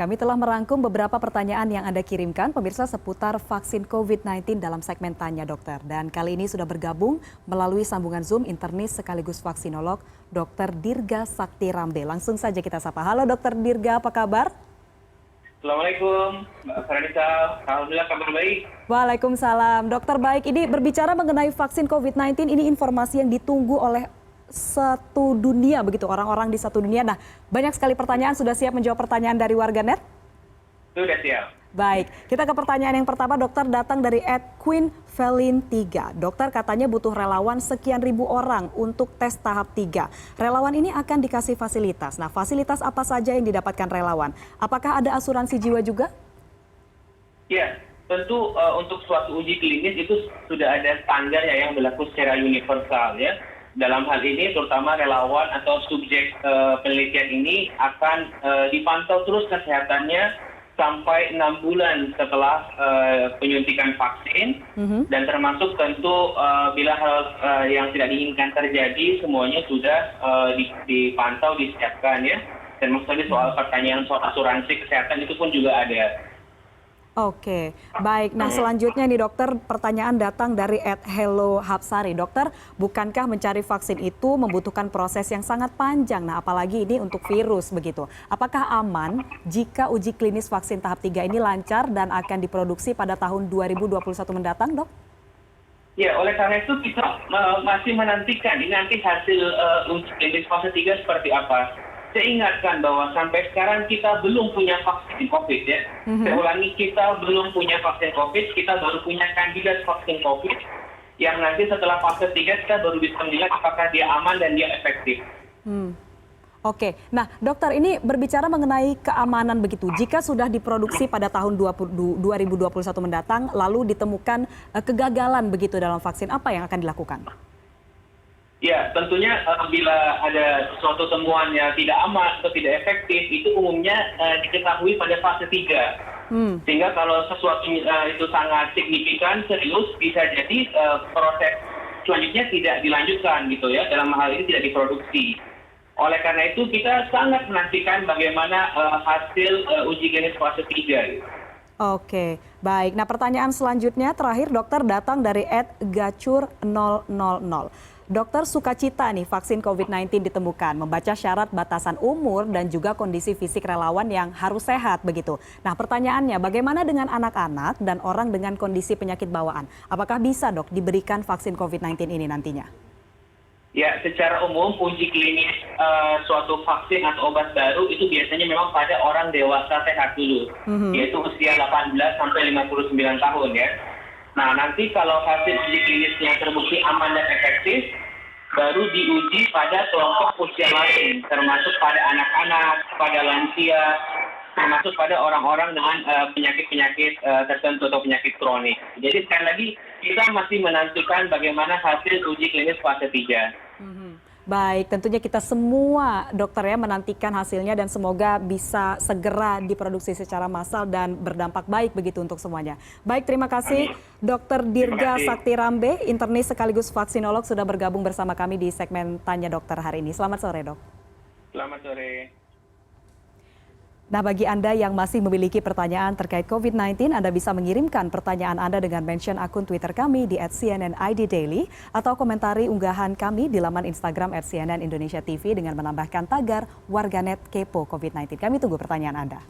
kami telah merangkum beberapa pertanyaan yang Anda kirimkan pemirsa seputar vaksin COVID-19 dalam segmen Tanya Dokter. Dan kali ini sudah bergabung melalui sambungan Zoom internis sekaligus vaksinolog Dr. Dirga Sakti Rambe. Langsung saja kita sapa. Halo Dr. Dirga, apa kabar? Assalamualaikum, Mbak Farhanisa. Alhamdulillah kabar baik. Waalaikumsalam. Dokter baik, ini berbicara mengenai vaksin COVID-19, ini informasi yang ditunggu oleh satu dunia begitu, orang-orang di satu dunia. Nah, banyak sekali pertanyaan, sudah siap menjawab pertanyaan dari warganet? Sudah siap. Baik, kita ke pertanyaan yang pertama. Dokter datang dari @queen_velin3. Dokter katanya butuh relawan sekian ribu orang untuk tes tahap 3. Relawan ini akan dikasih fasilitas. Nah, fasilitas apa saja yang didapatkan relawan? Apakah ada asuransi jiwa juga? Ya, tentu untuk suatu uji klinis itu sudah ada standarnya yang berlaku secara universal ya. Dalam hal ini terutama relawan atau subjek penelitian ini akan dipantau terus kesehatannya sampai 6 bulan setelah penyuntikan vaksin, dan termasuk tentu bila hal yang tidak diinginkan terjadi semuanya sudah dipantau, disiapkan ya. Dan maksudnya soal pertanyaan soal asuransi kesehatan itu pun juga ada. Oke, baik. Nah selanjutnya nih dokter, pertanyaan datang dari @hellohapsari. Dokter, bukankah mencari vaksin itu membutuhkan proses yang sangat panjang? Nah apalagi ini untuk virus begitu. Apakah aman jika uji klinis vaksin tahap 3 ini lancar dan akan diproduksi pada tahun 2021 mendatang, dok? Ya, oleh karena itu kita masih menantikan ini nanti hasil uji klinis fase 3 seperti apa. Saya ingatkan bahwa sampai sekarang kita belum punya vaksin COVID ya. Saya ulangi, kita belum punya vaksin COVID, kita baru punya kandidat vaksin COVID yang nanti setelah fase 3 kita baru bisa menilai apakah dia aman dan dia efektif. Oke, nah dokter ini berbicara mengenai keamanan begitu. Jika sudah diproduksi pada tahun 2021 mendatang lalu ditemukan kegagalan begitu dalam vaksin, apa yang akan dilakukan? Ya, tentunya bila ada suatu temuan yang tidak aman atau tidak efektif, itu umumnya diketahui pada fase 3. Sehingga kalau sesuatu itu sangat signifikan, serius, bisa jadi proses selanjutnya tidak dilanjutkan gitu ya, dalam hal ini tidak diproduksi. Oleh karena itu kita sangat menantikan bagaimana hasil uji klinis fase 3. Oke, baik. Nah pertanyaan selanjutnya terakhir dokter datang dari @gacur000. Dokter, sukacita nih vaksin COVID-19 ditemukan, membaca syarat batasan umur dan juga kondisi fisik relawan yang harus sehat begitu. Nah pertanyaannya, bagaimana dengan anak-anak dan orang dengan kondisi penyakit bawaan? Apakah bisa dok diberikan vaksin COVID-19 ini nantinya? Ya, secara umum uji klinis suatu vaksin atau obat baru itu biasanya memang pada orang dewasa sehat dulu, yaitu usia 18 sampai 59 tahun ya. Nah, nanti kalau hasil uji klinisnya terbukti aman dan efektif, baru diuji pada kelompok usia lain, termasuk pada anak-anak, pada lansia, termasuk pada orang-orang dengan penyakit-penyakit tertentu atau penyakit kronik. Jadi sekali lagi, kita masih menantikan bagaimana hasil uji klinis fase 3. Baik, tentunya kita semua dokter ya menantikan hasilnya dan semoga bisa segera diproduksi secara massal dan berdampak baik begitu untuk semuanya. Baik, terima kasih Dr. Dirga Sakti Rambe, internis sekaligus vaksinolog sudah bergabung bersama kami di segmen Tanya Dokter hari ini. Selamat sore dok. Selamat sore. Nah bagi Anda yang masih memiliki pertanyaan terkait COVID-19, Anda bisa mengirimkan pertanyaan Anda dengan mention akun Twitter kami di @cnn_id_daily atau komentari unggahan kami di laman Instagram @cnn_indonesia_tv dengan menambahkan tagar warganet kepo COVID-19. Kami tunggu pertanyaan Anda.